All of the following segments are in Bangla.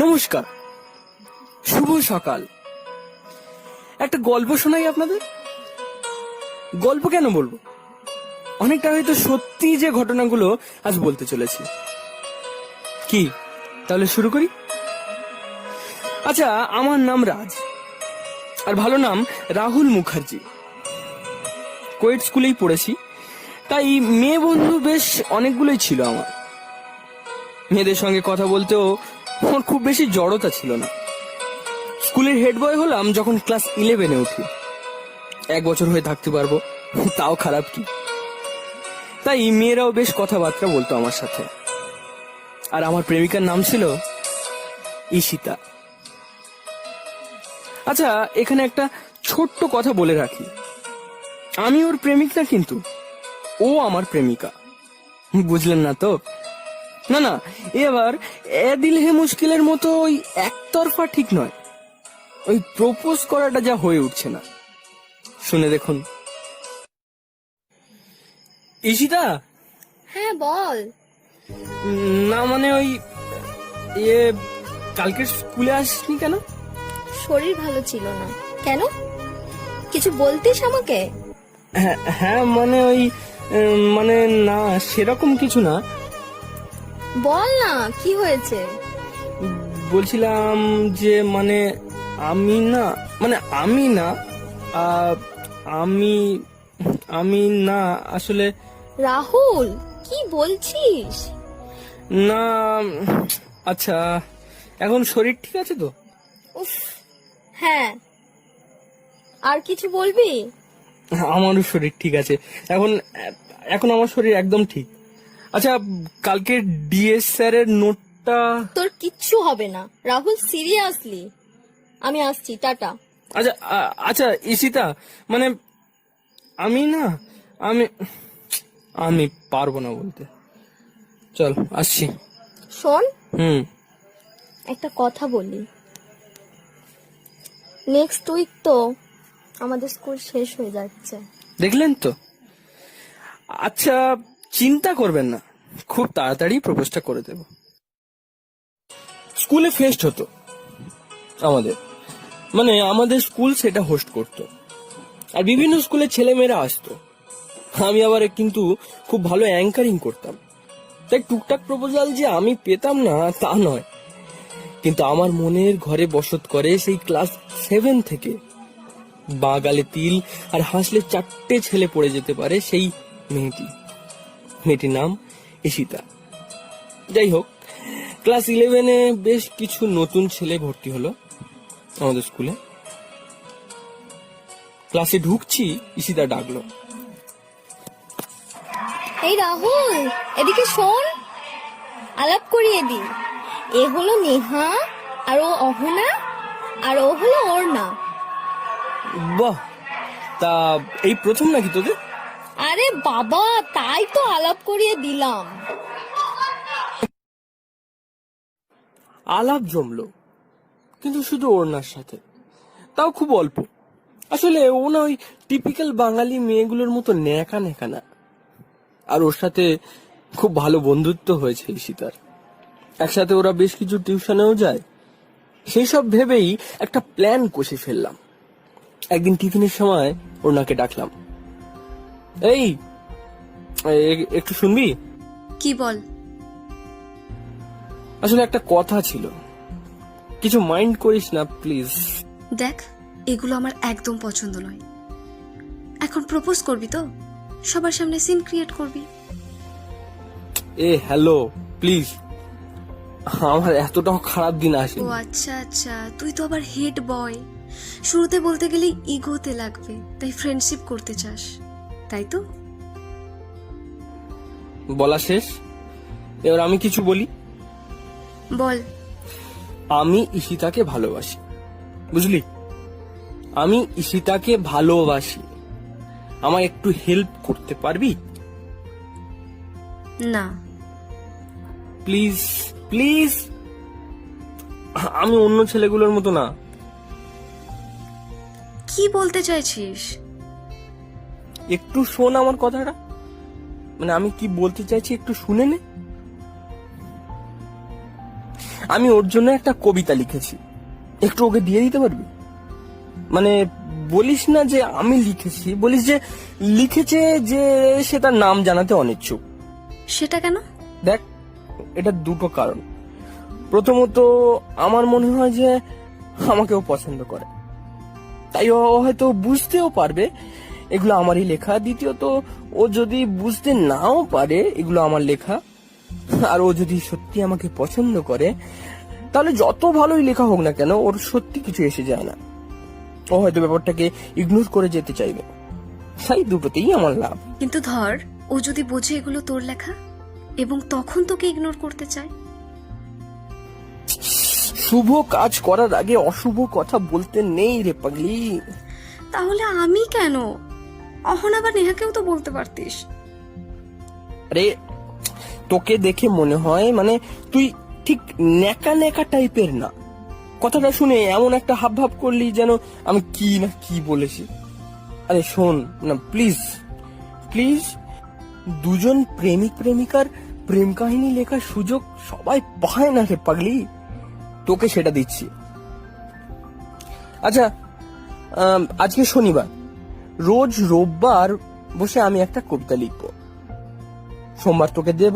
নমস্কার, শুভ সকাল। একটা গল্প শোনাই আপনাদের। গল্প কেন বলবো, অনেকটা হয়তো সত্যি যে ঘটনাগুলো আজ বলতে চলেছি। কি তাহলে শুরু করি? আচ্ছা, আমার নাম রাজ, আর ভালো নাম রাহুল মুখার্জি। কোয়েট স্কুলেই পড়েছি, তাই মেয়ে বন্ধু বেশ অনেকগুলোই ছিল আমার। মেয়েদের সঙ্গে কথা বলতেও আমার খুব বেশি জড়তা ছিল না। স্কুলের হেড বয় হলাম যখন ক্লাস 11-এ উঠি। 1 বছর হয়ে থাকতে পারবো, তাও খারাপ কি। তাই মেয়েরাও বেশ কথাবার্তা বলতো আমার সাথে। আর আমার প্রেমিকার নাম ছিল ঈশিতা। আচ্ছা, এখানে একটা ছোট্ট কথা বলে রাখি, আমি ওর প্রেমিক না, কিন্তু ও আমার প্রেমিকা। বুঝলেন না তো? না না, এবার এ দিল হে মুশকিলের মতো ওই একতরফা ঠিক নয়। ওই প্রপোজ করাটা যা হয়ে উঠছে না। শুনে দেখুন। ঈশিতা। হ্যাঁ বল। না মানে ওই ইয়ে, কালকে স্কুলে আসনি কেন? শরীর ভালো ছিল না। কেন, কিছু বলতিস আমাকে? হ্যাঁ মানে ওই মানে না, সেরকম কিছু না। বল না, কি হয়েছে? বলছিলাম যে মানে আমি না, মানে আমি না, আহ, আমি আমি না আসলে। রাহুল, কি বলছিস? না, আচ্ছা, এখন শরীর ঠিক আছে তো? উফ, হ্যাঁ। আর কিছু বলবি? আমারও শরীর ঠিক আছে এখন। এখন আমার শরীর একদম ঠিক। আচ্ছা, কালকে ডিএস স্যারের নোটটা। তোর কিচ্ছু হবে না রাহুল, সিরিয়াসলি। আমি আসছি, টাটা। আচ্ছা আচ্ছা ঈশিতা, মানে আমি না, আমি আমি পারবো না বলতে। চল আসছি। শোন, হুম। একটা কথা বলি। নেক্সট উইক তো আমাদের স্কুল শেষ হয়ে যাচ্ছে। দেখলেন তো? আচ্ছা, চিন্তা করবেন না, খুব তাড়াতাড়ি প্রপোজটা করে দেব। স্কুলে ফেস্ট হতো আমাদের, মানে আমাদের স্কুল সেটা হোস্ট করতো, আর বিভিন্ন স্কুলের ছেলেমেয়েরা আসতো। আমি আবার কিন্তু খুব ভালো অ্যাঙ্কারিং করতাম, তাই টুকটাক প্রপোজাল যে আমি পেতাম না তা নয়। কিন্তু আমার মনের ঘরে বসত করে সেই ক্লাস 7 থেকে। বাঁ গালে তিল আর হাসলে 4টে ছেলে পড়ে যেতে পারে সেই মেয়েটির নাম ঈশিতা। যাই হোক, ক্লাস 11-এ বেশ কিছু নতুন ছেলে ভর্তি হলো আমাদের স্কুলে। ক্লাসে ঢুকছি, ঈশিতা ডাকলো। এই রাহুল, এদিকে শোন, আলাপ করিয়ে দি। এ হলো নেহা, আর ও অহনা, আর ও হলো অর্ণা। বাহ, তা এই প্রথম নাকি তোদের? আরে বাবা, তাই তো আলাপ করিয়ে দিলাম। আলাপ জমলো, কিন্তু শুধু ওড়নার সাথে, তাও খুব অল্প। আসলে ও না ওই টিপিক্যাল বাঙালি মেয়েগুলোর মতো ন্যাকা ন্যাকা না। আর ওর সাথে খুব ভালো বন্ধুত্ব হয়েছে ঈশিতার। একসাথে ওরা বেশ কিছু টিউশনেও যায়। সেই সব ভেবেই একটা প্ল্যান কষে ফেললাম। একদিন টিফিনের সময় ওড়নাকে ডাকলাম, এই একটু শুনবি? কি বল? আসলে একটা কথা ছিল, কিছু মাইন্ড করিস না প্লিজ। দেখ, এগুলো আমার একদম পছন্দ নয়। এখন প্রপোজ করবি তো? সবার সামনে সিন ক্রিয়েট করবি? হ্যালো, প্লিজ, আমার এতটাও খারাপ দিন আসে। ও আচ্ছা আচ্ছা, তুই তো আবার হেড বয়। শুরুতে বলতে গেলে ইগোতে লাগবে, তাই ফ্রেন্ডশিপ করতে চাস, তাই তো? বলা শেষ, এবার আমি কিছু বলি। বল। আমি ঈশিতাকে ভালোবাসি, বুঝলি? আমি ঈশিতাকে ভালোবাসি। আমায় একটু হেল্প করতে পারবি? না। প্লিজ প্লিজ, আমি অন্য ছেলেগুলোর মতো না। কি বলতে চাইছিস? একটু শোন আমার কথাটা, মানে আমি কি বলতে চাইছি একটু শুনে নে। আমি ওর জন্য একটা কবিতা লিখেছি, একটু ওকে দিয়ে দিতে পারবি? মানে বলিস না যে আমি লিখেছি, বলিস যে লিখেছে যে সে তার নাম জানাতে অনিচ্ছুক। সেটা কেন? দেখ, এটা দুটো কারণ। প্রথমত, আমার মনে হয় যে আমাকেও পছন্দ করে, তাই ও হয়তো বুঝতেও পারবে এগুলো আমারই লেখা। দ্বিতীয়ত, ও যদি বুঝতে নাও পারে এগুলো আমার লেখা, আর ও যদি সত্যি আমাকে পছন্দ করে, তাহলে যত ভালোই লেখা হোক না কেন ওর সত্যি কিছু এসে যায় না। ও হয়তো ব্যাপারটাকে ইগনোর করে যেতে চাইবে। তাই দুটোতেই আমার লাভ। কিন্তু ধর ও যদি বোঝে এগুলো তোর লেখা এবং তখন তোকে ইগনোর করতে চায়? শুভ কাজ করার আগে অশুভ কথা বলতে নেই রে পাগলি। তাহলে আমি কেন? অহনা বা নেহাকেও তো বলতে পারতিস। আরে তোকে দেখে মনে হয় মানে তুই ঠিক ন্যাকা ন্যাকা টাইপের না। কথাটা শুনে এমন একটা হাব ভাব করলি যেন আমি কি না কি বলেছি। আরে শোন না, প্লিজ প্লিজ, দুজন প্রেমিক প্রেমিকার প্রেম কাহিনী লেখার সুযোগ সবাই পায় না রে পাগলি, তোকে সেটা দিচ্ছি। আচ্ছা, আজকে শনিবার, রোজ রোববার বসে আমি একটা কবিতা লিখব, সোমবার তোকে দেব।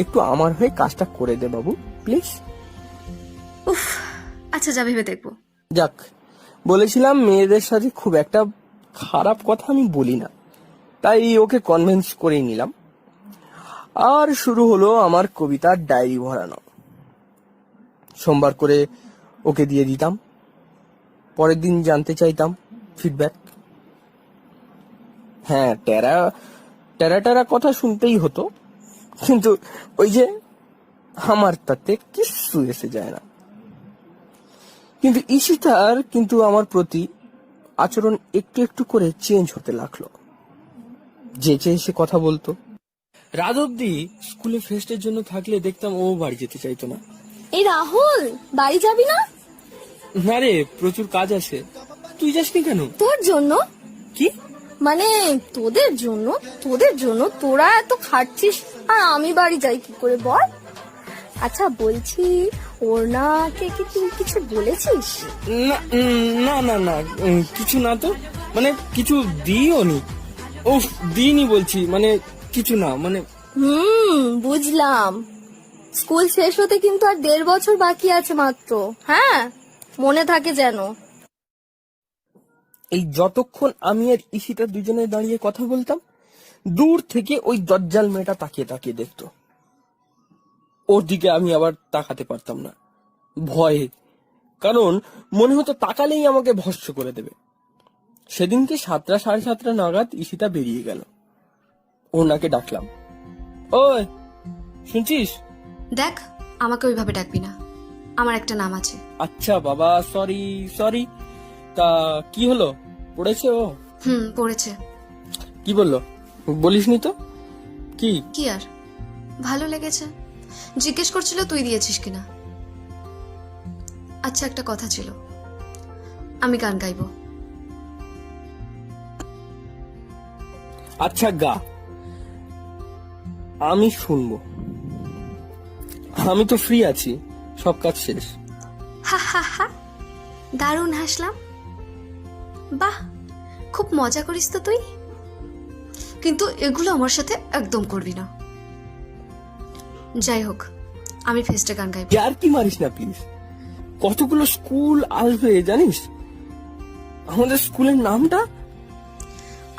একটু আমার হয়ে কাজটা করে দে বাবু, প্লিজ। উফ, আচ্ছা যা, ভেবে দেখবো। যাক, বলেছিলাম মেয়েদের সাথে খুব একটা খারাপ কথা আমি বলি না, তাই ওকে কনভিন্স করেই নিলাম। আর শুরু হলো আমার কবিতার ডায়েরি ভরানো। সোমবার করে ওকে দিয়ে দিতাম, পরের দিন জানতে চাইতাম ফিডব্যাক। হ্যাঁ, টেরা টেরা টেরা কথা শুনতেই হতো, কিন্তু ওই যে আমার তাতে কিচ্ছু এসে যায় না। কিন্তু ঈশিতার কিন্তু আমার প্রতি আচরণ একটু একটু করে চেঞ্জ হতে লাগলো। যেচে এসে কথা বলতো। রাত অব্দি স্কুলে ফেস্টের জন্য থাকলে দেখতাম ও বাড়ি যেতে চাইতো না। এই রাহুল, বাড়ি যাবি না? না রে, প্রচুর কাজ আছে। তুই যাসনি কেন? তোর জন্য? কি মানে তোদের জন্য? তোদের জন্য? তোরা এত খাটছিস আর আমি বাড়ি যাই কি করে বল? আচ্ছা বলছি, ওনাকে কি তুই কিছু বলেছিস? না না না না, কিছু না তো। মানে কিছু দিও নি। ও দিইনি বলছি, মানে কিছু না, মানে বুঝলাম। স্কুল শেষ হতে কিন্তু আর 1.5 বছর বাকি আছে মাত্র। হ্যাঁ, মনে থাকে যেন। এই যতক্ষণ আমি আর ঈশিতা দুজনে দাঁড়িয়ে কথা বলতাম, দূর থেকে ওই দজ্জাল মেয়েটা তাকিয়ে তাকিয়ে দেখতো। ওর দিকে আমি আবার তাকাতে পারতাম না ভয়ে, কারণ মনে হতো তাকালেই আমাকে ভস্ম করে দেবে। সেদিনকে 7টা 7:30 নাগাদ ঈশিতা বেরিয়ে গেল। ওনাকে ডাকলাম, ওই শুনছিস? দেখ, আমাকে ওইভাবে ডাকবি না, আমার একটা নাম আছে। আচ্ছা বাবা, সরি সরি। তা কি হলো, পড়েছে ও? পড়েছে। কি বললো? বলিসনি তো। কি? কি আর, ভালো লেগেছে। জিজ্ঞেস করছিল তুই দিয়েছিস কিনা। আচ্ছা, একটা কথা ছিল, আমি গান গাইবো। আচ্ছা গা, আমি শুনবো। আমি তো ফ্রি আছি, সব কাজ শেষ। হা হা হা, দারুণ হাসলাম। বাহ, খুব মজা করিস তো তুই, কিন্তু এগুলো আমার সাথে একদম করবি না। যাই হোক, আমি ফেস্টে গান গাইবো। আর কি মারিস না প্লিজ। কতগুলো স্কুল আসবে জানিস? আমাদের স্কুলের নামটা?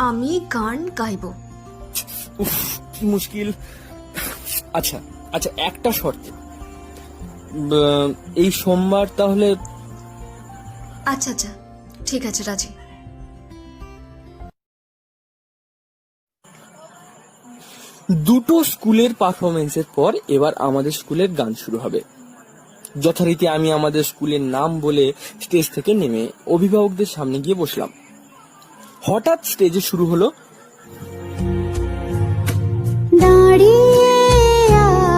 আমি গান গাইবো। উফ, কি মুশকিল। আচ্ছা আচ্ছা, একটা শর্তে, এই সোমবার তাহলে। আচ্ছা আচ্ছা, ঠিক আছে, রাজি। দুটো স্কুলের পারফরমেন্সের পর এবার আমাদের স্কুলের গান শুরু হবে। যথারীতি আমি আমাদের স্কুলের নাম বলে স্টেজ থেকে নেমে অভিভাবকদের সামনে গিয়ে বসলাম। হঠাৎ স্টেজে শুরু হলো, দাঁড়িয়ে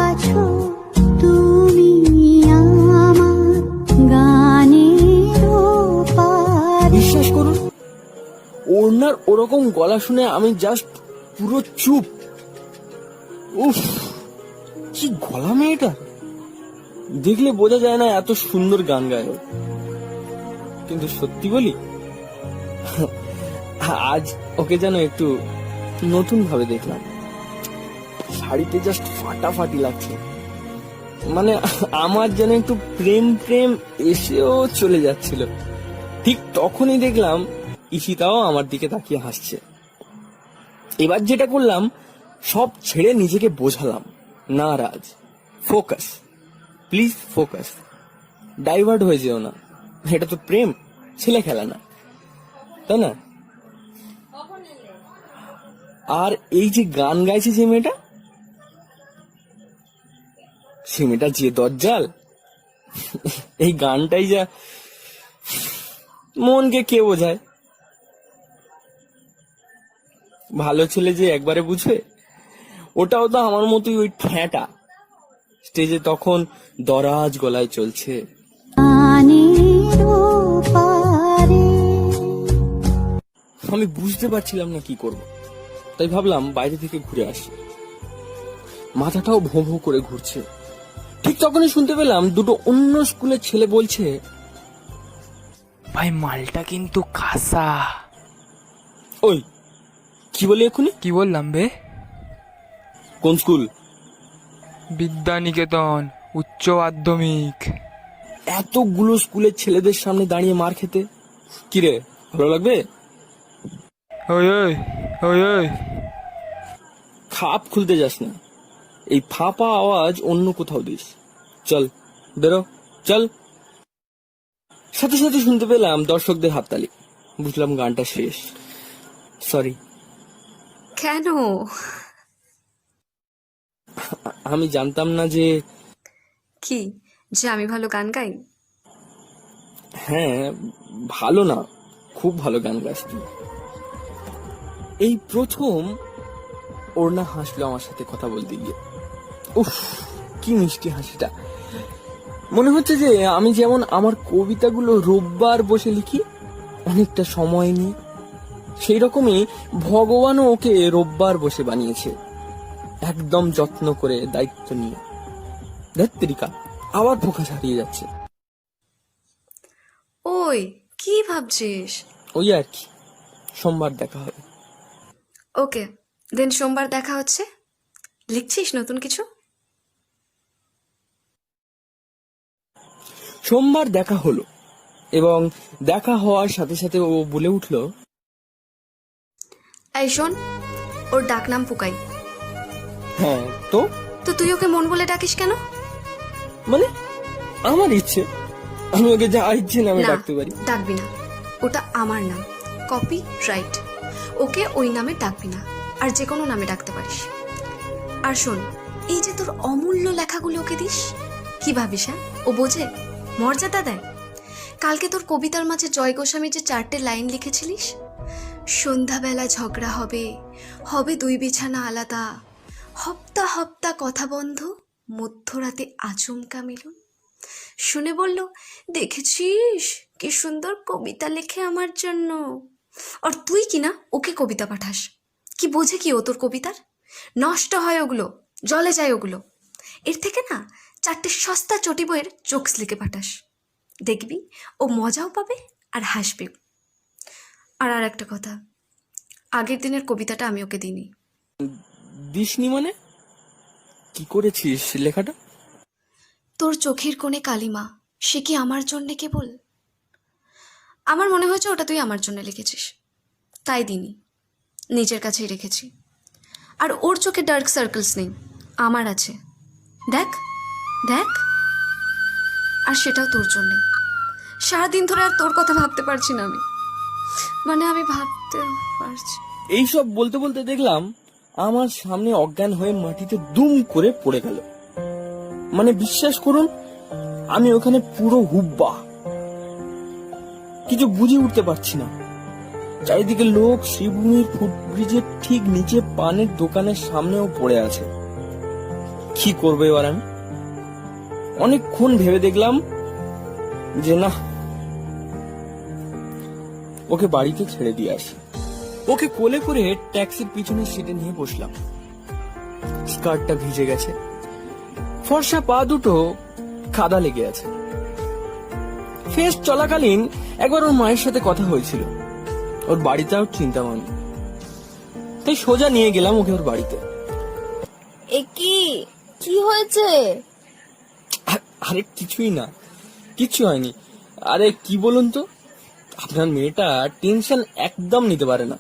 আছো তুমি আমার গানের ওপারে। বিশ্বাস করুন, ওনার ওরকম গলা শুনে আমি জাস্ট পুরো চুপ। উফ, কি গলা মেয়েটা, দেখলে বোঝা যায় না এত সুন্দর গান গায় ও। কিন্তু সত্যি বলি, আজ ওকে যেন একটু নতুন ভাবে দেখলাম। শাড়িতে জাস্ট ফাটাফাটি লাগছে, মানে আমার যেন একটু প্রেম প্রেম এসেও চলে যাচ্ছিল। ঠিক তখনই দেখলাম ঈশিতাও আমার দিকে তাকিয়ে হাসছে। এবার যেটা করলাম, সব ছেড়ে নিজেকে বোঝালাম, না রাজ, ফোকাস, প্লিজ ফোকাস, ডাইভার্ট হয়ে যেও না, এটা তো প্রেম, ছেলে খেলা না, তাই না? আর এই যে গান গাইছে যে মেয়েটা, সে মেয়েটা যে দজ্জাল, এই গানটাই যা মনকে কে বোঝায়। ভালো ছেলে যে একবারে বুঝবে, ওটাও তো আমার মতোই ওই ঠ্যাঁটা স্টেজে তখন দরাজ গলায় চলছে। গানের ওপারে আমি বুঝতে পারছিলাম না কি করব, তাই ভাবলাম বাইরে থেকে ঘুরে আসি। মাথাটাও ভোঁ ভোঁ করে ঘুরছে। ঠিক তখনই শুনতে পেলাম দুটো অন্য স্কুলের ছেলে বলছে, ভাই মালটা কিন্তু খাসা। ওই কি বলি এক্ষুনি? কি বললাম বে? কোন স্কুল? বিদ্যানিকেতন উচ্চ মাধ্যমিক। এতগুলো স্কুলের ছেলেদের সামনে দাঁড়িয়ে মার খেতে কিরে ভালো লাগবে? ওই ওই ওই ওই খাপ খুলতে যাস না, এই ফাঁপা আওয়াজ অন্য কোথাও দিস। চল বেরো, চল। সাথে সাথে শুনতে পেলাম দর্শকদের হাততালি। বুঝলাম গানটা শেষ। সরি। কেন? আমি জানতাম না যে, কি যে আমি ভালো গান গাই? হ্যাঁ ভালো না, খুব ভালো গান গাস তুই। এই প্রথম ওড়না হাসলো আমার সাথে কথা বলতে গিয়ে। উফ কি মিষ্টি হাসিটা। মনে হচ্ছে যে আমি যেমন আমার কবিতাগুলো রোববার বসে লিখি অনেকটা সময় নিয়ে, সেই রকমই ভগবানও ওকে রোববার বসে বানিয়েছে, একদম যত্ন করে দায়িত্ব নিয়ে। ধাত্রিকা আবার ফোকাস হারিয়ে যাচ্ছে। ওই কি ভাবছিস? ওই আর কি, সোমবার দেখা হবে। ওকে দেন, সোমবার দেখা হচ্ছে। লিখছিস নতুন কিছু? সোমবার দেখা হলো এবং দেখা হওয়ার সাথে সাথে ও বলে উঠলো, এই শোন, ওর ডাকনাম পুকাই। হ্যাঁ তো তো তুই ওকে মন বলে ডাকিস কেন? মানে আমার ইচ্ছে, আমি ওকে যা ইচ্ছে নামে না, ডাকতে পারি। ডাকবি না, ওটা আমার নাম, কপি রাইট। ওকে ওই নামে ডাকবি না, আর যে কোনো নামে ডাকতে পারিস। আর শোন, এই যে তোর অমূল্য লেখাগুলো ওকে দিস, কি ভাবিস? হ্যাঁ ও বোঝে? মর্যাদা দেয়? কালকে তোর কবিতার মাঝে জয় গোস্বামী যে 4টে লাইন লিখেছিলিস, সন্ধ্যাবেলা ঝগড়া হবে, হবে 2 বিছানা আলাদা, হপ্তা হপ্তা কথা বন্ধ, মধ্যরাতে আচমকা মিলন, শুনে বলল, দেখেছিস কি সুন্দর কবিতা লেখে আমার জন্য। আর তুই কি না ওকে কবিতা পাঠাস? কি বোঝে কি ও তোর কবিতার? নষ্ট হয় ওগুলো, জলে যায় ওগুলো। এর থেকে না 4টে সস্তা চটি বইয়ের জোকস লিখে পাঠাস, দেখবি ও মজাও পাবে আর হাসবে। আর একটা কথা, আগের দিনের কবিতাটা আমি ওকে দিইনি। দিসনি মানে? কি করেছিস লেখাটা? তোর চোখের কোণে কালিমা, সে কি আমার জন্যে কেবল? আমার মনে হয়েছে ওটা তুই আমার জন্য লিখেছিস, তাই দিনি, নিজের কাছেই রেখেছি। আর ওর চোখে ডার্ক সার্কেলস নেই, আমার আছে, দেখ দেখ। আর সেটাও তোর জন্যে। সারাদিন ধরে আর তোর কথা ভাবতে পারছি না আমি, মানে আমি ভাবতে পারছি। এইসব বলতে বলতে দেখলাম আমার সামনে অজ্ঞান হয়ে মাটিতে দুম করে পড়ে গেল। মানে বিশ্বাস করুন, আমি ওখানে পুরো হুব্বা, কিছু বুঝে উঠতে পারছি না। চারিদিকে লোক, শ্রীভূমির ফুটব্রিজের ঠিক নিচে পানের দোকানের সামনেও পড়ে আছে। কি করবো এবার আমি? অনেকক্ষণ ভেবে দেখলাম যে না, ওকে বাড়িতে ছেড়ে দিয়ে আসি। ওকে কোলে করে ট্যাক্সির পিছনের সিটে নিয়ে বসলাম। স্কার্টটা ভিজে গেছে, ফর্সা পা দুটো কাদা লেগে আছে। ফেস্ট চলাকালীন একবার ওর মায়ের সাথে কথা হয়েছিল, ওর বাড়িতেও চিন্তামণি, তাই সোজা নিয়ে গেলাম ওকে ওর বাড়িতে। এ কি হয়েছে? আরে কিছুই না, কিচ্ছু হয়নি। আরে কি বলুন তো, আপনার মেয়েটা টেনশন একদম নিতে পারে না।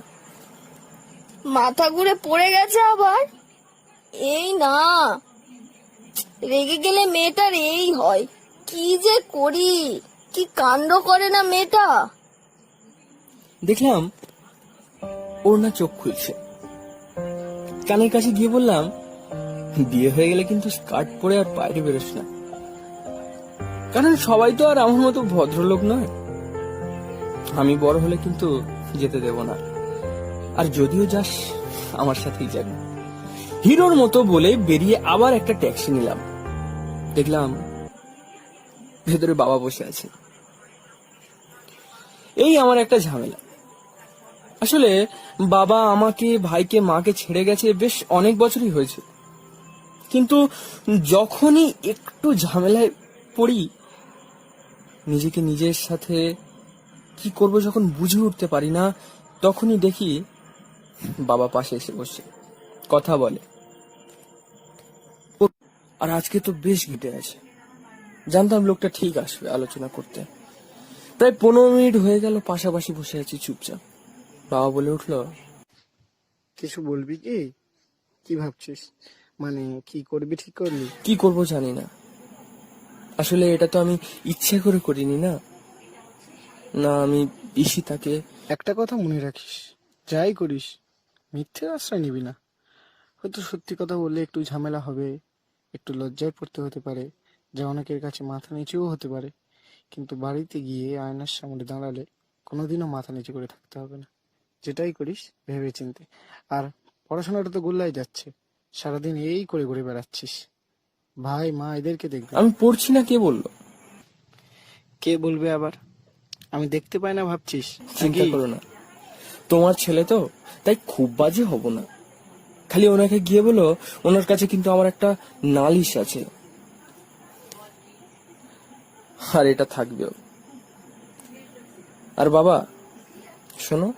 মাথা ঘুরে পড়ে গেছে আবার? এই না, রেগে গেলে মেয়েটার এই হয়। কি যে করি, কি কাণ্ড করে না মেয়েটা। দেখলাম ওর না চোখ খুলছে। কানের কাছে গিয়ে বললাম, বিয়ে হয়ে গেলে কিন্তু স্কার্ট পরে আর বাইরে বেরোস না, কারণ সবাই তো আর আমার মতো ভদ্রলোক নয়। আমি বড় হলে কিন্তু যেতে দেব না, আর যদিও যাস আমার সাথেই যাবি। হিরোর মতো বলে বেরিয়ে আবার একটা ট্যাক্সি নিলাম। দেখলাম ভেতরে বাবা বসে আছে। এই আমার একটা ঝামেলা। আসলে বাবা আমাকে, ভাইকে, মাকে ছেড়ে গেছে বেশ অনেক বছরই হয়েছে, কিন্তু যখনই একটু ঝামেলায় পড়ি, নিজেকে নিজের সাথে কি করব যখন বুঝে উঠতে পারি না, তখনই দেখি বাবা পাশে এসে বসে কথা বলে। আর আজকে তো বেশ ঘেটে আছে, জানতাম লোকটা ঠিক আসবে আলোচনা করতে। প্রায় 15 মিনিট হয়ে গেল পাশাপাশি বসে আছি চুপচাপ। বাবা বলে উঠলো, কিছু বলবি কি? কি ভাবছিস? মানে কি করবি, ঠিক করলি? কি করব জানি না। আসলে এটা তো আমি ইচ্ছে করে করিনি, না না আমি ঈশিতাকে। একটা কথা মনে রাখিস, যাই করিস মিথ্যের আশ্রয় নিবি না। হয়তো সত্যি কথা বললে একটু ঝামেলা হবে, একটু লজ্জায় পড়তে হতে পারে, যা অনেকের কাছে মাথা নিচুও হতে পারে, কিন্তু বাড়িতে গিয়ে আয়নার সামনে দাঁড়ালে কোনোদিনও মাথা নিচু করে থাকতে হবে না। যেটাই করিস ভেবে চিনতে। আর পড়াশোনাটা তো গোল্লায় যাচ্ছে, সারাদিন এই করে ঘুরে বেড়াচ্ছিস, ভাই মা এদেরকে দেখবি। আমি পড়ছি না, কে বললো? কে বলবে আবার? আমি দেখতে পাই না ভাবছিস? চিন্তা নাকি? করো না, তোমার ছেলে তো, তাই খুব বাজে হব না। খালি ওনাকে গিয়ে বলো ওনার কাছে কিন্তু আমার একটা নালিশ আছে, আর এটা থাকবেও। আর বাবা শোনো,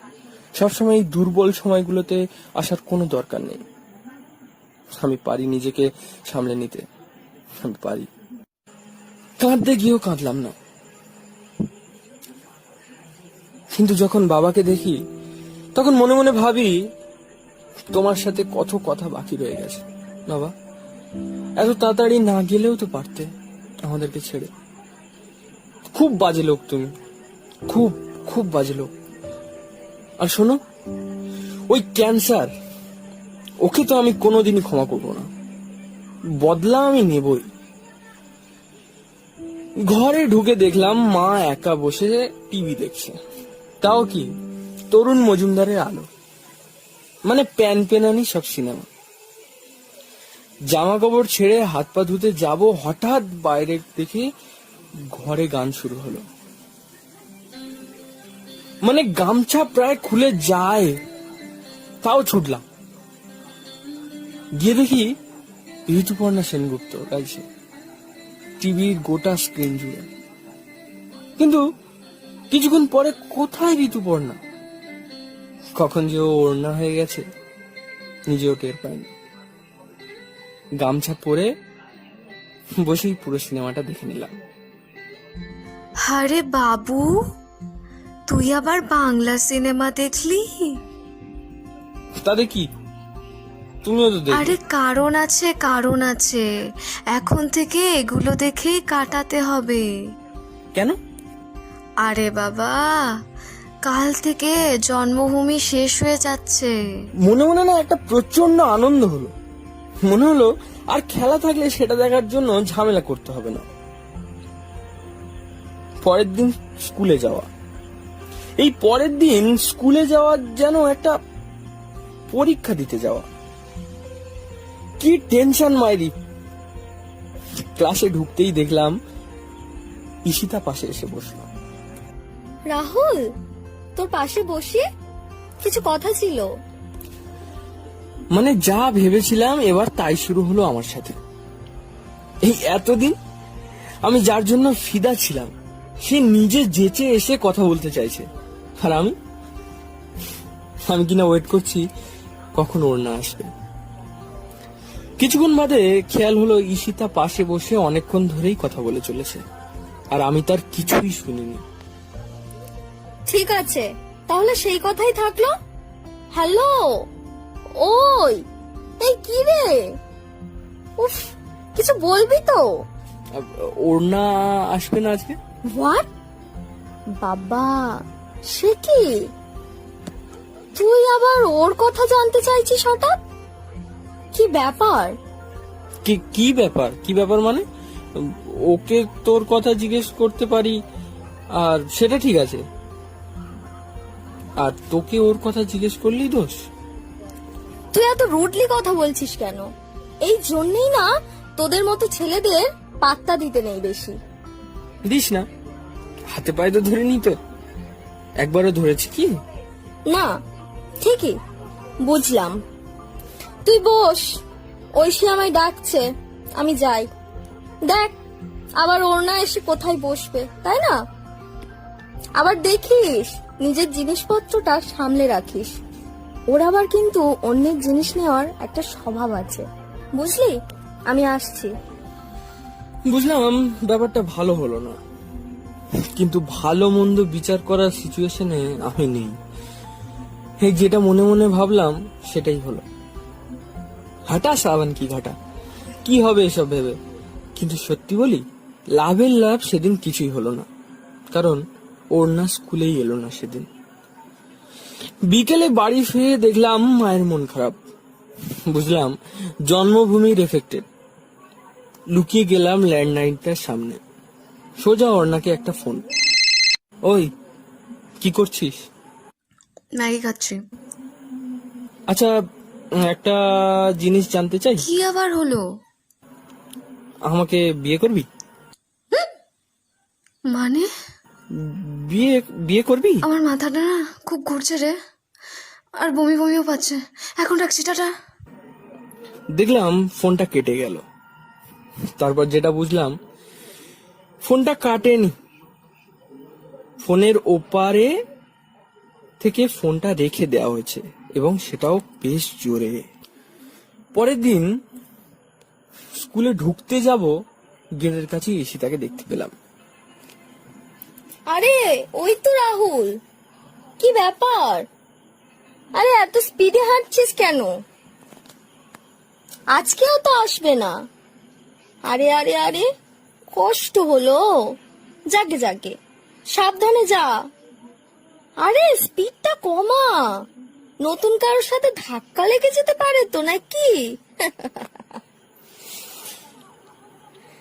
সবসময় এই দুর্বল সময়গুলোতে আসার কোনো দরকার নেই। আমি পারি নিজেকে সামলে নিতে, আমি পারি। কাঁদতে গিয়েও কাঁদলাম না, কিন্তু যখন বাবাকে দেখি তখন মনে মনে ভাবি তোমার সাথে কত কথা বাকি রয়ে গেছে। বাবা, এত তাড়াতাড়ি না গেলেও তো পারতে আমাদেরকে ছেড়ে। খুব বাজে লোক তুমি, খুব খুব বাজে লোক। আর শোনো, ওই ক্যান্সার, ওকে তো আমি কোনোদিনই ক্ষমা করবো না, বদলা আমি নেবই। ঘরে ঢুকে দেখলাম মা একা বসে টিভি দেখছে, তাও কি তরুণ মজুমদারের আলো, মানে প্যান পেনানি সব সিনেমা। জামা কাপড় ছেড়ে হাত পা ধুতে যাব, হঠাৎ বাইরে দেখে ঘরে গান শুরু হলো। মানে গামছা প্রায় খুলে যায়, তাও ছুটলাম। গিয়ে দেখি ঋতুপর্ণা সেনগুপ্ত গাইছে টিভির গোটা স্ক্রিন জুড়ে। কিন্তু কিছুক্ষণ পরে কোথায় ঋতুপর্ণা, কখন যে ও ওড়না হয়ে গেছে নিজেও টের পায়নি। গামছা পরে বসেই পুরো সিনেমাটা দেখে নিলাম। আরে বাবু, তুই আবার বাংলা সিনেমা দেখলি? তাতে কি, তুমিও তো দেখো। আরে কারণ আছে, কারণ আছে। এখন থেকে এগুলো দেখেই কাটাতে হবে। কেন? আরে বাবা, কাল থেকে জন্মভূমি শেষ হয়ে যাচ্ছে। মনে মনে না একটা প্রচন্ড আনন্দ হলো। মনে হলো আর খেলা থাকলে সেটা দেখার জন্য ঝামেলা করতে হবে না। পরের দিন স্কুলে যাওয়া, এই পরের দিন স্কুলে যাওয়া যেন একটা পরীক্ষা দিতে যাওয়া। কি টেনশন মাইরি। ক্লাসে ঢুকতেই দেখলাম ঈশিতা পাশে এসে বসলো। রাহুল, তোর পাশে বসে কিছু কথা ছিল। মানে যা ভেবেছিলাম এবার তাই শুরু হলো আমার সাথে। এই এতদিন আমি যার জন্য ফিদা ছিলাম সে নিজে যেচে এসে কথা বলতে চাইছে, আর আমি কিনা ওয়েট করছি কখন ওর না আসবে। কিছুক্ষণ বাদে খেয়াল হলো ঈশিতা পাশে বসে অনেকক্ষণ ধরেই কথা বলে চলেছে, আর আমি তার কিছুই শুনিনি। ঠিক আছে, তাহলে সেই কথাই থাকলো। হ্যালো, ওই, এই কি রে? উফ, কিছু বলবি তো? ওর না আসবে না আজকে? হোয়াট? বাবা, সে কি? তুই আবার ওর কথা জানতে চাইছিস হঠাৎ? কি ব্যাপার? কি ব্যাপার? কি ব্যাপার মানে? ওকে তোর কথা জিজ্ঞেস করতে পারি, আর সেটা ঠিক আছে, আর তোকে ওর কথা জিজ্ঞেস করলেই দোষ? তুই এত রুডলি কথা বলছিস কেন? এই জন্যই না তোদের মতো ছেলেদের পাত্তা দিতে নেই বেশি। দিস না, হাতে পায়ে তো ধরে নি তো, একবারও ধরেছি কি? না, ঠিকই বুঝলাম। তুই বস, ঐশী আমায় ডাকছে, আমি যাই। দেখ আবার ওর না এসে কোথায় বসবে, তাই না? আবার দেখিস নিজের জিনিসপত্রটা সামলে রাখিস। ওর আবার কিন্তু অন্যের জিনিস নেওয়ার একটা স্বভাব আছে, বুঝলি? আমি আসছি। বুঝলাম ব্যাপারটা ভালো হলো না, কিন্তু ভালো মন্দ বিচার করার সিচুয়েশনে আমি নেই। এই যেটা মনে মনে ভাবলাম সেটাই হলো। হাঁটা সাবান কি ঘাটা, কি হবে এসব ভেবে। কিন্তু সত্যি বলি, লাভের লাভ সেদিন কিছুই হলো না, কারণ ওর না স্কুলেই এলো না সেদিন। বিকেলে বাড়ি ফিরে দেখলাম মায়ের মন খারাপ। বুঝলাম জন্মভূমির এফেক্টেড। লুকিয়ে গেলাম ল্যান্ডলাইনটার সামনে, সোজা অর্ণাকে একটা ফোন। ওই, কি করছিস? ম্যাগি খাচ্ছি। আচ্ছা, একটা জিনিস জানতে চাই। কি আবার হলো? আমাকে বিয়ে করবি? মানে বিয়ে বিয়ে করবি? আমার মাথাটা না খুব ঘুরছে রে, আর বমি বমিও পাচ্ছে। এখন রাখছি, টাটা। দেখলাম ফোনটা কেটে গেল। তারপর যেটা বুঝলাম, ফোনটা কাটেনি, ফোনের ওপারে থেকে ফোনটা রেখে দেওয়া হয়েছে, এবং সেটাও বেশ জোরে। পরের দিন স্কুলে ঢুকতে যাব, গেটের কাছে ঈশিতাকে দেখতে পেলাম। আরে ওই তো রাহুল, কি ব্যাপার? আরে এত স্পিডে হাঁটছিস কেন? আজকেও তো আসবে না। আরে আরে আরে, কষ্ট হলো। যাকে যাকে, সাবধানে যা। আরে স্পিডটা কমা, নতুন কারোর সাথে ধাক্কা লেগে যেতে পারে তো, নাকি?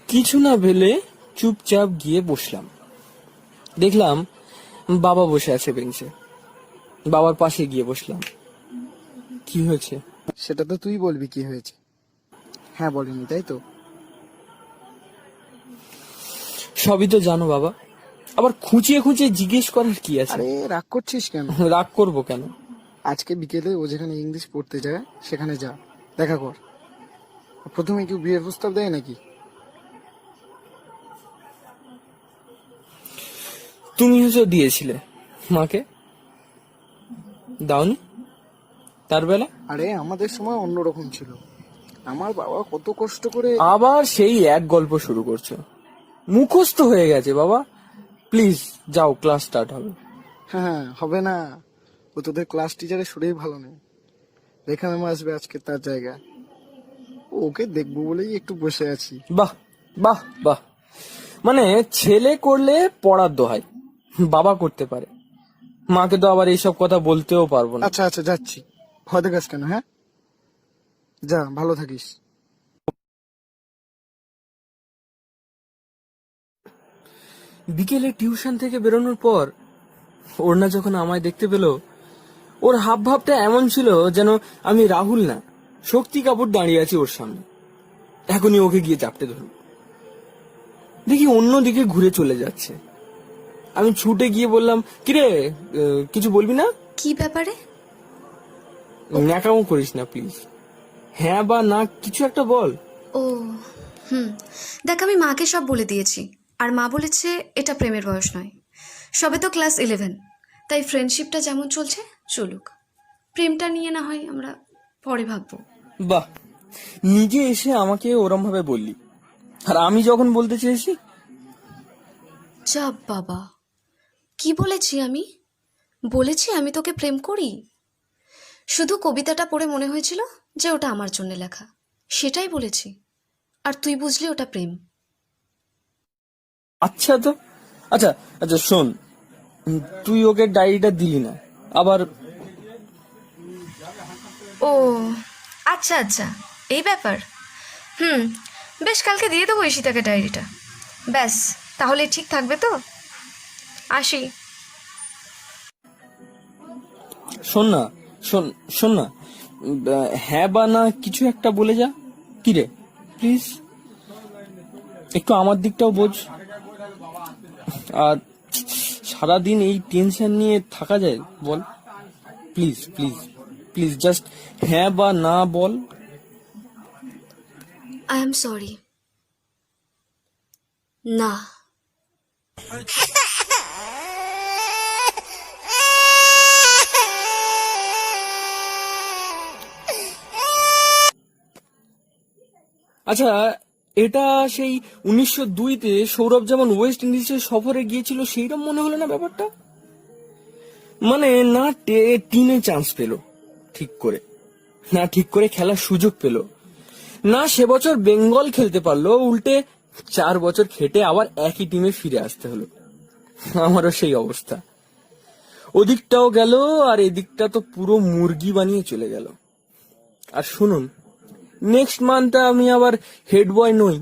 কিছু না ভেবে চুপচাপ গিয়ে বসলাম। দেখলাম বাবা বসে আছে বেঞ্চে। বাবার পাশে গিয়ে বসলাম। কি হয়েছে? সেটা তো তুই বলবি কি হয়েছে। হ্যাঁ বলিনি, তাই তো? সবই তো জানো বাবা, আবার খুঁচিয়ে খুঁচিয়ে জিজ্ঞেস করার কি আছে? আরে রাগ করছিস কেন? রাগ করবো কেন? আজকে বিকেলে ও যেখানে ইংলিশ পড়তে যায় সেখানে যা, দেখা কর। প্রথমে কেউ বিয়ের প্রস্তাব দেয় নাকি? তুমি হয়তো দিয়েছিলে মাকে, দাওনি? তার বেলা আরে আমাদের সময় অন্যরকম ছিল। আমার বাবা কত কষ্ট করে। আবার সেই এক গল্প শুরু করছো। মুখস্থ হয়ে গেছে বাবা, প্লিজ যাও, ক্লাস স্টার্ট হবে। হ্যাঁ, হবে না। ও তোদের ক্লাস টিচারের শরীর ভালো নেই। রেখা ম্যাম আসবে আজকে তার জায়গায়। ওকে দেখবো বলেই একটু বসে আছি। বাহ বাহ বাহ, মানে ছেলে করলে পড়ার দোহাই, বাবা করতে পারে, মাকে তো আবার এইসব কথা বলতেও পারবো না। আচ্ছা আচ্ছা, যাচ্ছি। ভয় দেখাস কেন? হ্যাঁ, যা, ভালো থাকিস। বিকেলে টিউশন থেকে বেরোনোর পর ওড়না যখন আমায় দেখতে পেল, ওর হাব ভাবটা এমন ছিল যেন আমি রাহুল না, শক্তি কাপুর দাঁড়িয়ে আছি ওর সামনে। এখনই ওকে গিয়ে চাপটে ধরুন। দেখি অন্যদিকে ঘুরে চলে যাচ্ছে। আমি ছুটে গিয়ে বললাম, কিরে, কিছু বলবি না? কি ব্যাপারে? ন্যাকামো করিস না প্লিজ, হ্যাঁ বা না কিছু একটা বল। ও দেখ, আমি মাকে সব বলে দিয়েছি, আর মা বলেছে এটা প্রেমের বয়স নয়, সবে তো ক্লাস 11, তাই ফ্রেন্ডশিপটা যেমন চলছে চলুক, প্রেমটা নিয়ে না হয় আমরা পরে ভাববো। বাহ, নিজে এসে আমাকে ওরম ভাবে বললি, আর আমি যখন বলতে চেয়েছি যা বাবা, কি বলেছি আমি? বলেছি আমি তোকে প্রেম করি? শুধু কবিতাটা পড়ে মনে হয়েছিল যে ওটা আমার জন্য লেখা, সেটাই বলেছি, আর তুই বুঝলি ওটা প্রেম। আচ্ছা তো আচ্ছা আচ্ছা শোন, তুই ওকে ডায়েরিটা দিলি না, আবার ও আচ্ছা আচ্ছা, এই ব্যাপার। বেশ, কালকে দিয়ে দেবো ঈশিতাকে ডায়েরিটা। ব্যাস, তাহলে ঠিক থাকবে তো? আসি। শোন না, শোন না, হ্যাঁ বা না কিছু একটা বলে যা। কি রে, প্লিজ একটু আমার দিকটাও বোঝ। আর সারাদিন এই টেনশন নিয়ে থাকা যায় বল? প্লিজ প্লিজ প্লিজ জাস্ট হ্যাঁ বা না বল। I am sorry. না। আচ্ছা, এটা সেই 1902-তে সৌরভ যেমন ওয়েস্ট ইন্ডিজের সফরে গিয়েছিল সেইরকম মনে হলো না ব্যাপারটা? মানে না টিমে চান্স পেল ঠিক করে, না ঠিক করে খেলার সুযোগ পেল, না সে বছর বেঙ্গল খেলতে পারলো, উল্টে 4 বছর খেটে আবার একই টিমে ফিরে আসতে হলো। আমারও সেই অবস্থা, ওদিকটাও গেল আর এদিকটা তো পুরো মুরগি বানিয়ে চলে গেল। আর শুনুন, নেক্সট মান্থে আমি আবার হেড বয় নই,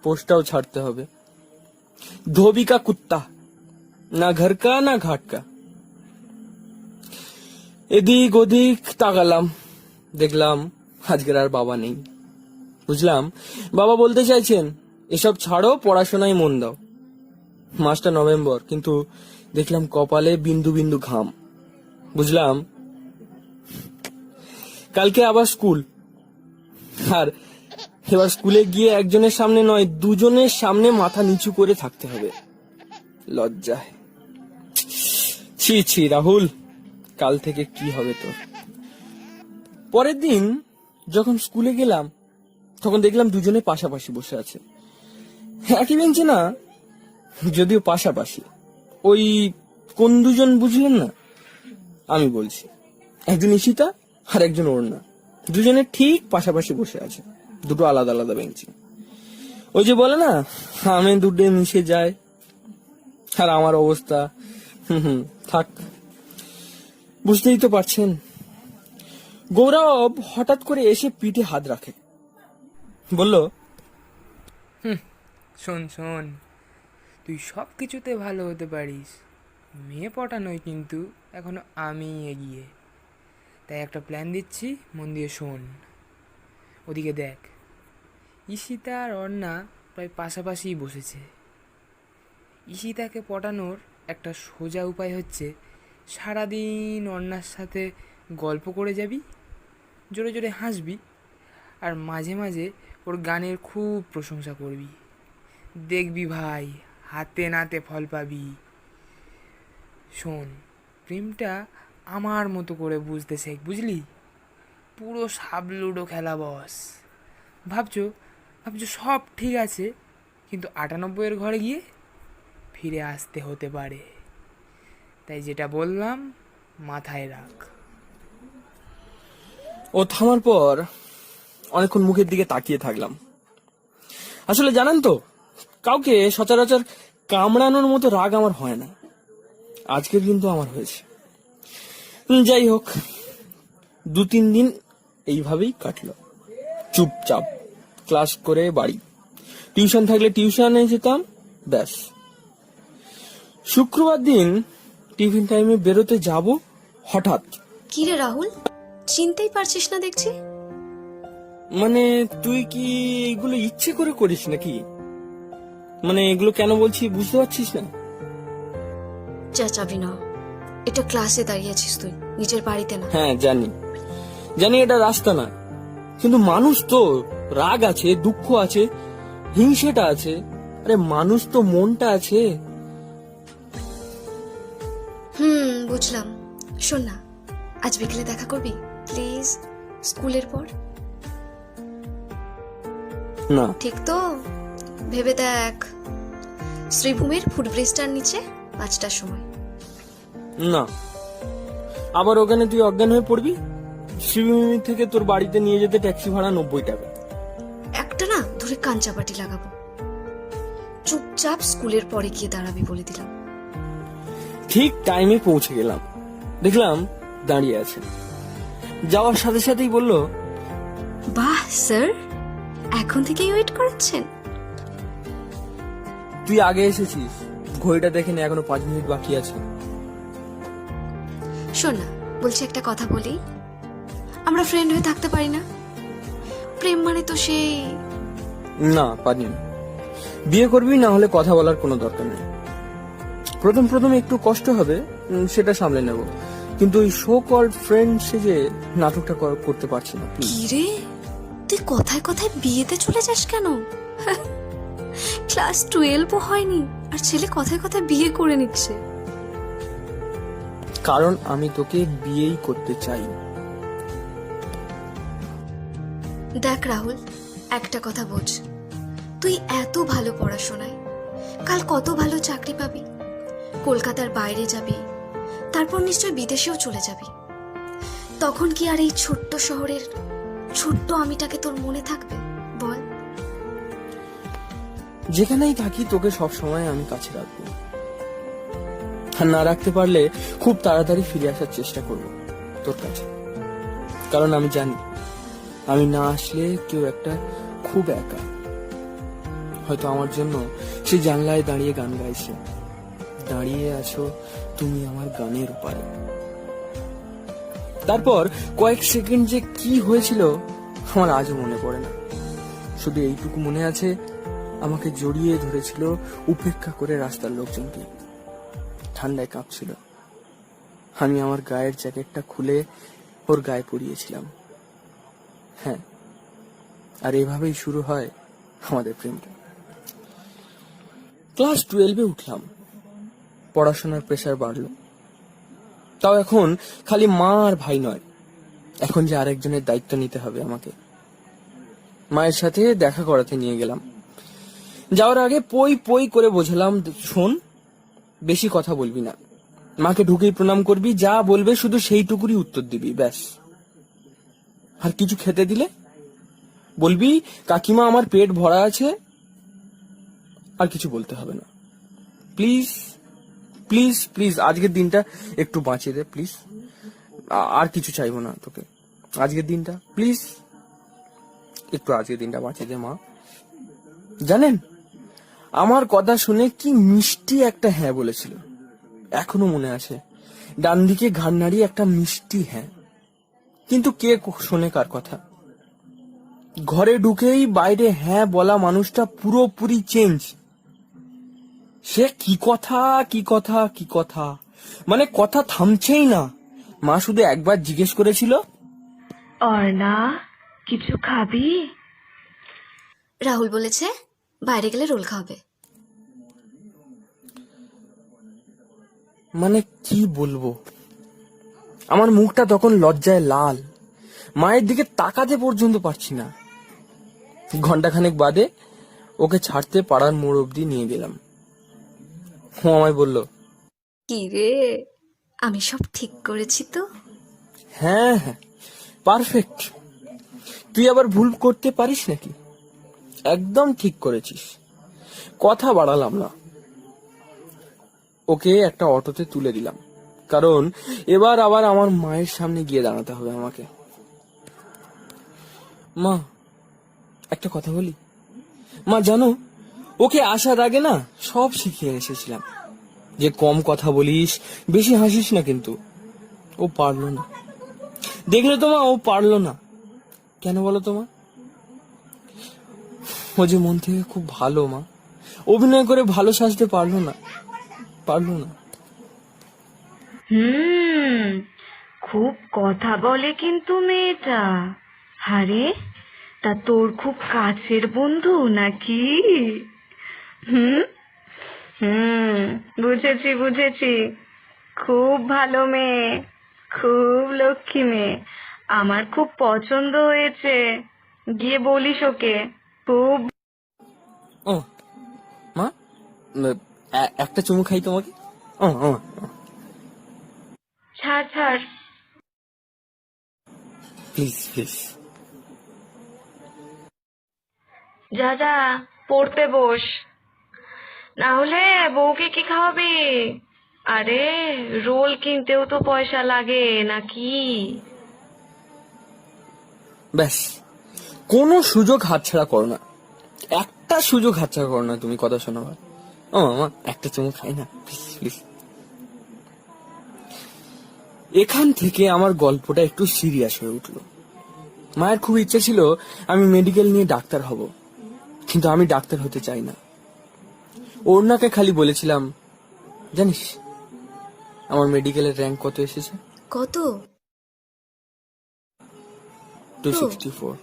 পোস্টটাও ছাড়তে হবে। ধোবি কা কুত্তা, না ঘর কা না ঘাট কা। এদিক ওদিক তাকালাম, দেখলাম আজকের আর বাবা নেই। বুঝলাম বাবা বলতে চাইছেন এসব ছাড়ো, পড়াশোনায় মন দাও। মাসটা নভেম্বর, কিন্তু দেখলাম কপালে বিন্দু বিন্দু ঘাম। বুঝলাম কালকে আবার স্কুল, আর এবার স্কুলে গিয়ে একজনের সামনে নয়, দুজনের সামনে মাথা নিচু করে থাকতে হবে। লজ্জায়। ছি ছি রাহুল, কাল থেকে কি হবে তোর? পরের দিন যখন স্কুলে গেলাম তখন দেখলাম দুজনে পাশাপাশি বসে আছে, একই বেঞ্চে না, যদিও পাশাপাশি। ওই কোন দুজন বুঝলেন না? আমি বলছি, একজন ঈশিতা আর একজন অরুণা, দুজনে ঠিক পাশাপাশি বসে আছে, দুটো আলাদা আলাদা বেঞ্চে। ওই যে বলে না, আমি দুটো মিশে যায়, আর আমার অবস্থা থাক, বুঝতেই তো পারছেন। গৌরব হঠাৎ করে এসে পিঠে হাত রাখে, বলল, শোন শোন, তুই সব কিছুতে ভালো হতে পারিস, মেয়ে পটানোই কিন্তু এখনো আমি এগিয়ে। তাই একটা প্ল্যান দিচ্ছি, মন দিয়ে শোন। ওদিকে দেখ, ঈশিতা আর অর্ণা প্রায় পাশাপাশিই বসেছে। ঈশিতাকে পটানোর একটা সোজা উপায় হচ্ছে, সারাদিন অর্ণার সাথে গল্প করে যাবি, জোরে জোরে হাসবি, আর মাঝে মাঝে ওর গানের খুব প্রশংসা করবি। দেখবি ভাই, হাতে নাতে ফল পাবি। শোন, প্রেমটা আমার মতো করে বুঝতে শেখ, বুঝলি? পুরো সাবলুডো খেলা বস। ভাবছো সব ঠিক আছে, কিন্তু 98-এর ঘরে গিয়ে ফিরে আসতে হতে পারে। তাই যেটা বললাম মাথায় রাখ। ও থামার পর অনেকক্ষণ মুখের দিকে তাকিয়ে থাকলাম। আসলে জানেন তো, কাউকে সচরাচর কামড়ানোর মতো রাগ আমার হয় না, আজকের কিন্তু আমার হয়েছে। যাই হোক, 2-3 দিন এইভাবেই কাটলো, চুপচাপ ক্লাস করে বাড়ি, টিউশন থাকলে টিউশনে যেতাম, ব্যাস। শুক্রবার দিন টিফিন টাইমে বেরোতে যাব, হঠাৎ। কি রে রাহুল, চিনতেই পারছিস না দেখছি? মানে তুই কি এগুলো ইচ্ছে করে করিস নাকি? মানে এগুলো কেন বলছি বুঝতে পারছিস না? চেঁচাবি না, এটা ক্লাসে দাঁড়িয়েছিস তুই, নিজের বাড়িতে না। হ্যাঁ জানি, এটা রাস্তা না, কিন্তু মানুষ তো রাগ আছে, দুঃখ আছে, হিংসেটা আছে, আরে মানুষ তো মনটা আছে। বুঝলাম। শোন না, আজ বিকেলে দেখা করবি প্লিজ, স্কুলের পর। না, ঠিক তো? ভেবে দেখ, শ্রীভূমির ফুটব্রিজটার নিচে 5টার সময়। না, আবার ওখানে তুই অজ্ঞান হয়ে পড়বি। শিবভূমি থেকে তোর বাড়িতে নিয়ে যেতে ট্যাক্সি ভাড়া 90 টাকা। একটা না ধরে কাঞ্চাপাটি লাগাবো। চুপচাপ স্কুলের পরে গিয়ে দাঁড়াবি বলে দিলাম। ঠিক টাইমে পৌঁছে গেলাম, দেখলাম দাঁড়িয়ে আছে। যাওয়ার সাথে সাথেই বলল, বাহ স্যার, এখন থেকেই ওয়েট করাচ্ছেন? তুই আগে এসেছিস, ঘড়িটা দেখে নে, এখনো 5 মিনিট বাকি আছে। শোন না, বলছি একটা কথা বলি, আমরা ফ্রেন্ড হয়ে থাকতে পারি না? প্রেম মানে তো সেই। না, পারি না। বিয়ে করবি, না হলে কথা বলার কোনো দরকার নেই। প্রথম প্রথম একটু কষ্ট হবে, সেটা সামলে নেব, কিন্তু ওই শো কল্ড ফ্রেন্ড সেজে নাটকটা করতে পারছি না। কি রে, তুই কথায় কথায় বিয়েতে চলে যাস কেন? ক্লাস 12ও হয়নি আর ছেলে কথায় কথায় বিয়ে করে নিচ্ছে। কারণ আমি তোকে বিয়েই করতে চাই। দেখ রাহুল, একটা কথা বোঝ, তুই এত ভালো পড়াশোনায় কাল কত ভালো চাকরি পাবি, কলকাতার বাইরে যাবি, তারপর নিশ্চয় বিদেশেও চলে যাবি। তখন কি আর এই ছোট্ট শহরের ছোট্ট আমিটাকে তোর মনে থাকবে বল? যেখানেই থাকি তোকে সব সময় আমি কাছে রাখবো, আর না রাখতে পারলে খুব তাড়াতাড়ি ফিরে আসার চেষ্টা করব তোর কাছে। কারণ আমি জানি, আমি না আসলে কেউ একটা খুব একা, হয়তো আমার জন্য সে জানলায় দাঁড়িয়ে গান গাইছে, দাঁড়িয়ে আছো তুমি আমার গানের উপারে। তারপর কয়েক সেকেন্ড যে কি হয়েছিল আমার আজও মনে পড়ে না। শুধু এইটুকু মনে আছে, আমাকে জড়িয়ে ধরেছিল উপেক্ষা করে রাস্তার লোকজনকে। ঠান্ডায় কাঁপছিল, আমি আমার গায়ের জ্যাকেটটা খুলে ওর গায়ে পরিয়েছিলাম। হ্যাঁ, আর এভাবেই শুরু হয় আমাদের প্রেমটা। ক্লাস 12-এ উঠলাম, পড়াশোনার প্রেসার বাড়লো। তাও এখন খালি মা আর ভাই নয়, এখন যে আরেকজনের দায়িত্ব নিতে হবে আমাকে। মায়ের সাথে দেখা করাতে নিয়ে গেলাম। যাওয়ার আগে পই পই করে বোঝালাম, শোন, বেশি কথা বলবি না, মাকে ঢুকেই প্রণাম করবি, যা বলবে শুধু সেইটুকুরই উত্তর দিবি, ব্যাস। আর কিছু খেতে দিলে বলবি কাকিমা আমার পেট ভরা আছে, আর কিছু বলতে হবে না। প্লিজ প্লিজ প্লিজ, আজকের দিনটা একটু বাঁচিয়ে দে প্লিজ। আর কিছু চাইবো না তোকে, আজকের দিনটা প্লিজ একটু, আজকের দিনটা বাঁচিয়ে দে মা। জানেন, আমার কথা শুনে কি মিষ্টি একটা হ্যাঁ বলেছিল, এখনো মনে আছে। ডান দিকে ঘাড় নাড়িয়ে একটা মিষ্টি হ্যাঁ। কিন্তু কে শোনে কার কথা? ঘরে ঢুকেই বাইরে হ্যাঁ বলা মানুষটা পুরোপুরি চেঞ্জ। সে কি কথা কি কথা কি কথা, মানে কথা থামছেই না। মা শুধু একবার জিজ্ঞেস করেছিল, অর্ণা, কিছু খাবি? রাহুল বলেছে বাইরে গেলে রোল খাওয়াবে। মানে কি বলবো, আমার মুখটা তখন লজ্জায় লাল, মায়ের দিকে তাকাতে পর্যন্ত পারছি না। ঘন্টাখানেক বাদে ওকে ছাড়তে পাড়ার মোড় অব্দি নিয়ে গেলাম। ও আমায় বলল, কি রে, আমি সব ঠিক করেছি তো? হ্যাঁ হ্যাঁ, পারফেক্ট। তুই আবার ভুল করতে পারিস নাকি? একদম ঠিক করেছিস। কথা বাড়ালাম না, ওকে একটা অটোতে তুলে দিলাম, কারণ এবার আবার আমার মায়ের সামনে গিয়ে দাঁড়াতে হবে আমাকে। মা, একটা কথা বলি। মা জানো, ওকে আসার আগে না সব শিখিয়ে এসেছিলাম, যে কম কথা বলিস, বেশি হাসিস না, কিন্তু ও পারলো না। দেখলে তো মা, ও পারলো না। কেন বলো তো মা? ও যে মন থেকে খুব ভালো মা, অভিনয় করে ভালো সাজতে পারলো না, পারলো না। খুব কথা বলে কিন্তু মেয়েটা। আরে, তা তোর খুব কাছের বন্ধু নাকি? হুম হুম, বুঝেছি বুঝেছি। খুব ভালো মেয়ে, খুব লক্ষ্মী মেয়ে, আমার খুব পছন্দ হয়েছে। গিয়ে বলিস ওকে। খুব ও মা, একটা চুমু খাই তোমাকে। ও ও ছাড় ছাড়। Please please. যা যা, পড়তে বস, না হলে বউকে কি খাওয়াবি? আরে রোল কিনতেও তো পয়সা লাগে নাকি? ব্যাস, কোনো সুযোগ হাতছাড়া করো না, একটা সুযোগ হাতছাড়া করো না তুমি কথা শোনাবার। ও মামা, একটা চুমু খাই না প্লিজ প্লিজ। এখান থেকে আমার গল্পটা একটু সিরিয়াস হয়ে উঠলো। মায়ের খুব ইচ্ছা ছিল আমি মেডিকেল নিয়ে ডাক্তার হব, কিন্তু আমি ডাক্তার হতে চাই না। ওড়নাকে খালি বলেছিলাম, জানিস আমার মেডিকেলের র্যাঙ্ক কত এসেছে? কত? 264।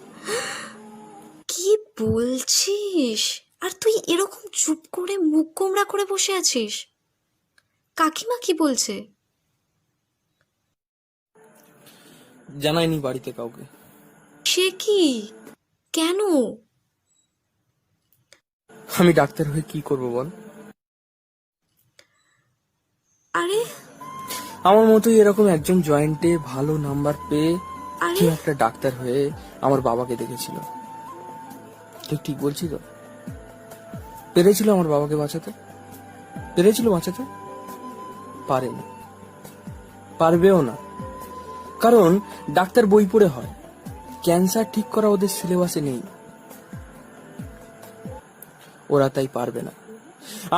কি বলছিস? আর তুই এরকম চুপ করে মুখ গোমড়া করে বসে আছিস? কাকিমা কি বলছে? জানাইনি বাড়িতে কাউকে। সে কি? কেন? আমি ডাক্তার হয়ে কি করব বল? আরে আমার মতোই এরকম একজন জয়েন্টে ভালো নাম্বার পেয়ে আরে কেউ একটা ডাক্তার হয়ে আমার বাবাকে দেখেছিল। তুই ঠিক বলছি তো? পেরেছিল আমার বাবাকে বাঁচাতে? পেরেছিল বাঁচাতে? পারেনি, পারবেও না। কারণ ডাক্তার বই পড়ে হয়, ক্যান্সার ঠিক করা ওদের সিলেবাসে নেই। ওরা তাই পারবে না।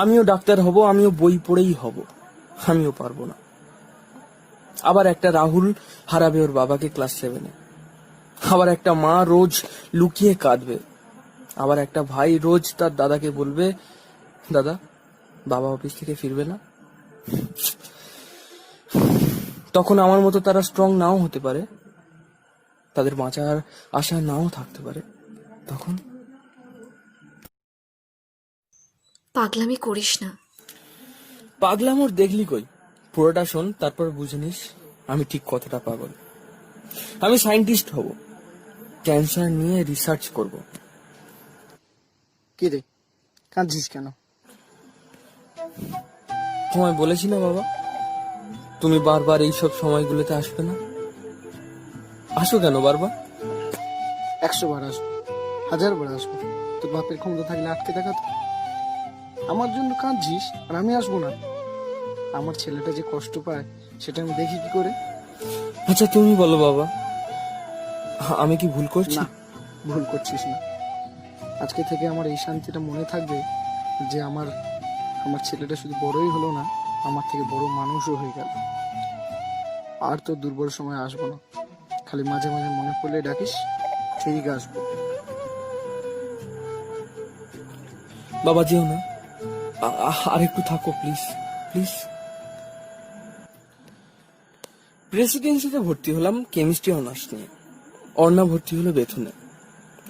আমিও ডাক্তার হব, আমিও বই পড়েই হব, আমিও পারবো না। আবার একটা রাহুল হারাবে ওর বাবাকে ক্লাস 7-এ, আবার একটা মা রোজ লুকিয়ে কাঁদবে, আবার একটা ভাই রোজ তার দাদাকে বলবে, দাদা বাবা অফিস থেকে ফিরবে না। তখন আমার মতো তারা স্ট্রং নাও হতে পারে, তাদের বাঁচার আশা নাও থাকতে পারে। তখন পাগলামি করিস না। পাগলামোর দেখলি কই? পুরোটা শোন, তারপর বুঝে নিস আমি ঠিক কতটা পাগল। আমি সায়েন্টিস্ট হব, ক্যান্সার নিয়ে রিসার্চ করব। কি রে, কাঁদছিস কেন? তোমায় বলেছি না বাবা, তুমি বারবার এইসব সময়গুলোতে আসবে না। আসো কেন বারবার? 100 বার আসবো, 1000 বার আসবো, তোর বাপের ক্ষমতা থাকলে আটকে দেখাতো। আমার জন্য কাঁদছিস আর আমি আসবো না? আমার ছেলেটা যে কষ্ট পায় সেটা আমি দেখি কি করে? আচ্ছা তুমি বলো বাবা, আমি কি ভুল করছি? না, ভুল করছিস না। আজকে থেকে আমার এই শান্তিটা মনে থাকবে যে আমার ছেলেটা শুধু বড়ই হলো না, আমার থেকে বড় মানুষও হয়ে গেল। আর তো দুর্বল সময় আসবো না, খালি মাঝে মাঝে মনে পড়লে ডাকিস, ঠিক আসবো। বাবা যেও না, আর একটু থাকো প্লিজ প্লিজ। প্রেসিডেন্সিতে ভর্তি হলাম কেমিস্ট্রি অনার্স নিয়ে, অর্ণা ভর্তি হলো বেথুনে।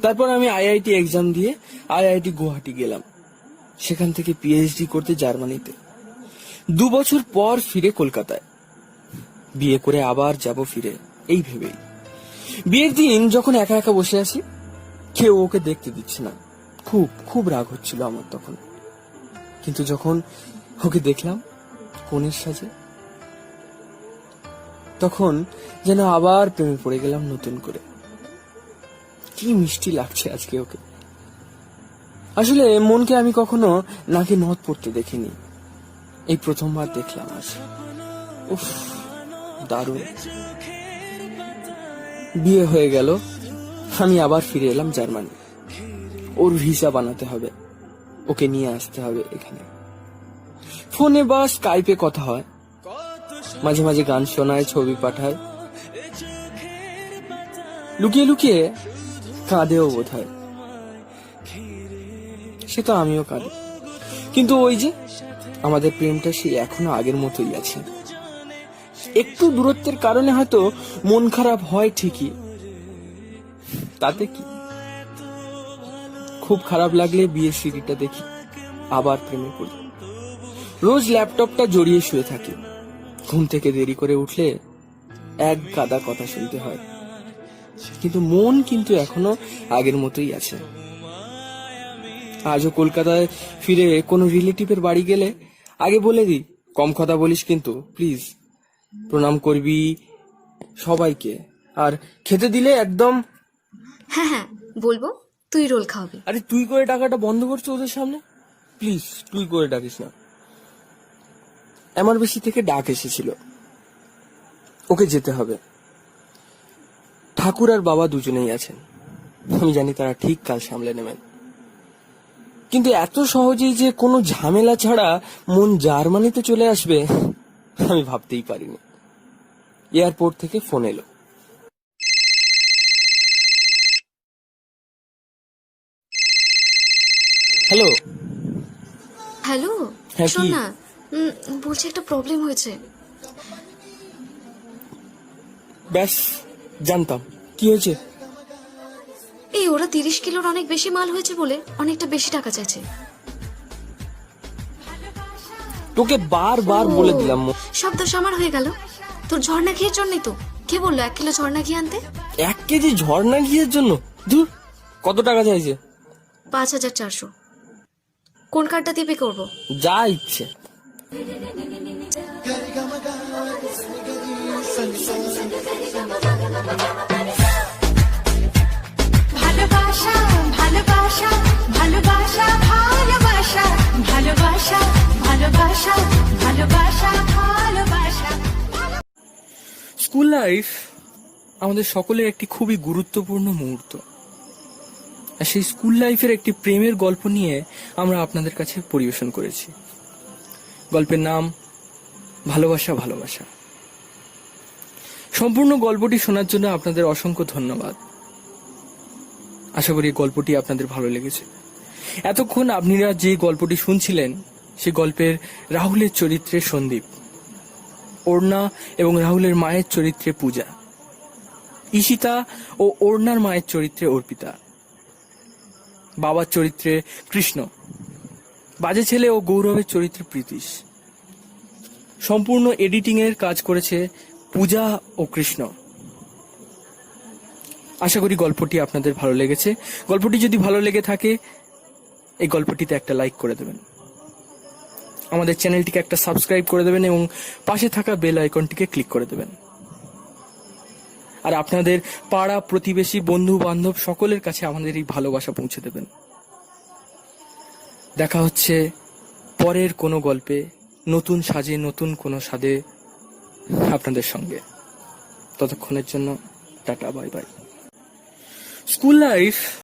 তারপর আমি আইআইটি এক্সাম দিয়ে আইআইটি গুয়াহাটি গেলাম, সেখান থেকে পিএইচডি করতে জার্মানিতে। 2 বছর পর ফিরে কলকাতায়, বিয়ে করে আবার যাব ফিরে এই ভেবেই। বিয়ের দিন যখন একা একা বসে আছি, কেউ ওকে দেখতে দিচ্ছে না, খুব খুব রাগ হচ্ছিল আমার তখন। কিন্তু যখন ওকে দেখলাম কনের সাজে, তখন যেন আবার প্রেমে পড়ে গেলাম নতুন করে। কি মিষ্টি লাগছে আজকে ওকে। আসলে মনকে আমি কখনো নাকে নথ পড়তে দেখিনি, এই প্রথমবার দেখলাম আজ। উফ, দারুণ। বিয়ে হয়ে গেল, আমি আবার ফিরে এলাম জার্মানি। ওর ভিসা বানাতে হবে, ওকে নিয়ে আসতে হবে এখানে। ফোনে বা স্কাইপে কথা হয়, মাঝে মাঝে গান শোনায়, ছবি পাঠায়, লুকিয়ে লুকিয়ে কাঁদেও বোধ হয়। সে তো আমিও কাঁদি, কিন্তু ওই যে আমাদের প্রেমটা সে এখনো আগের মতোই আছে। একটু দূরত্বের কারণে হয়তো মন খারাপ হয় ঠিকই, তাতে কি, খুব খারাপ লাগলে বিয়ের সিঁড়িটা দেখি, আবার প্রেমে পড়ি। রোজ ল্যাপটপটা জড়িয়ে শুয়ে থাকি, ঘুম থেকে দেরি করে উঠলে এক গাদা কথা শুনতে হয়, কিন্তু মন কিন্তু এখনো আগের মতোই আছে। আজও কলকাতায় ফিরে কোনো রিলেটিভের বাড়ি গেলে আগে বলে দিই, কম কথা বলিস কিন্তু প্লিজ, প্রণাম করবি সবাইকে, আর খেতে দিলে একদম হ্যাঁ হ্যাঁ বলবো, তুই রোল খাওয়াবি। আরে তুই করে টাকাটা বন্ধ করছো ওদের সামনে, প্লিজ তুই করে ডাকিস না। এমারবেশি থেকে ডাক এসেছিল, ওকে যেতে হবে। ঠাকুর আর বাবা দুজনেই আছেন, আমি জানি তারা ঠিক কাজ সামলে নেবেন, কিন্তু এত সহজেই যে কোনো ঝামেলা ছাড়া মন জার্মানিতে চলে আসবে আমি ভাবতেই পারিনি। এয়ারপোর্ট থেকে ফোন এলো। হ্যালো। হ্যালো, হ্যাঁ, শোন কি? না, বলছি একটা প্রবলেম হয়েছে। ব্যাস, জানতাম। কি হয়েছে? এই ওরা 30 কিলোর অনেক বেশি মাল হয়েছে বলে অনেকটা বেশি টাকা চাইছে। তোকে বারবার বলে দিলাম। সব দোষ আমার হয়ে গেল, তোর ঝর্ণা ঘিয়ের জন্যই তো। কে বললো 1 কিলো ঝর্ণা ঘি আনতে? 1 কেজি ঝর্ণা ঘিয়ের জন্য? ধুর, কত টাকা চাইছে? 5400। কোন কার্ডটা দিয়ে পে করবো? যা ইচ্ছে। ভালোবাসা ভালোবাসা ভালোবাসা ভালোবাসা ভালোবাসা ভালোবাসা ভালোবাসা ভালোবাসা। স্কুল লাইফ আমাদের সকলের একটি খুবই গুরুত্বপূর্ণ মুহূর্ত, আর সেই স্কুল লাইফের একটি প্রেমের গল্প নিয়ে আমরা আপনাদের কাছে পরিবেশন করেছি। গল্পের নাম ভালোবাসা ভালোবাসা। সম্পূর্ণ গল্পটি শোনার জন্য আপনাদের অসংখ্য ধন্যবাদ। আশা করি গল্পটি আপনাদের ভালো লেগেছে। এতক্ষণ আপনারা যে গল্পটি শুনছিলেন সে গল্পের রাহুলের চরিত্রে সন্দীপ, ওড়না এবং রাহুলের মায়ের চরিত্রে পূজা, ঈশিতা ও ওড়নার মায়ের চরিত্রে অর্পিতা, বাবার চরিত্রে কৃষ্ণ, বাজে ছেলে ও গৌরবের চরিত্রে প্রীতিশ। সম্পূর্ণ এডিটিং এর কাজ করেছে পূজা ও কৃষ্ণ। আশা করি গল্পটি আপনাদের ভালো লেগেছে। গল্পটি যদি ভালো লেগে থাকে এই গল্পটিতে একটা লাইক করে দেবেন, আমাদের চ্যানেলটিকে একটা সাবস্ক্রাইব করে দেবেন এবং পাশে থাকা বেল আইকনটিকে ক্লিক করে দেবেন। আর আপনাদের পাড়া প্রতিবেশী বন্ধু বান্ধব সকলের কাছে আমাদের এই ভালোবাসা পৌঁছে দেবেন। দেখা হচ্ছে পরের কোনো গল্পে, নতুন সাজে, নতুন কোনো স্বাদে আপনাদের সঙ্গে। ততক্ষণের জন্য tata, bye bye. School life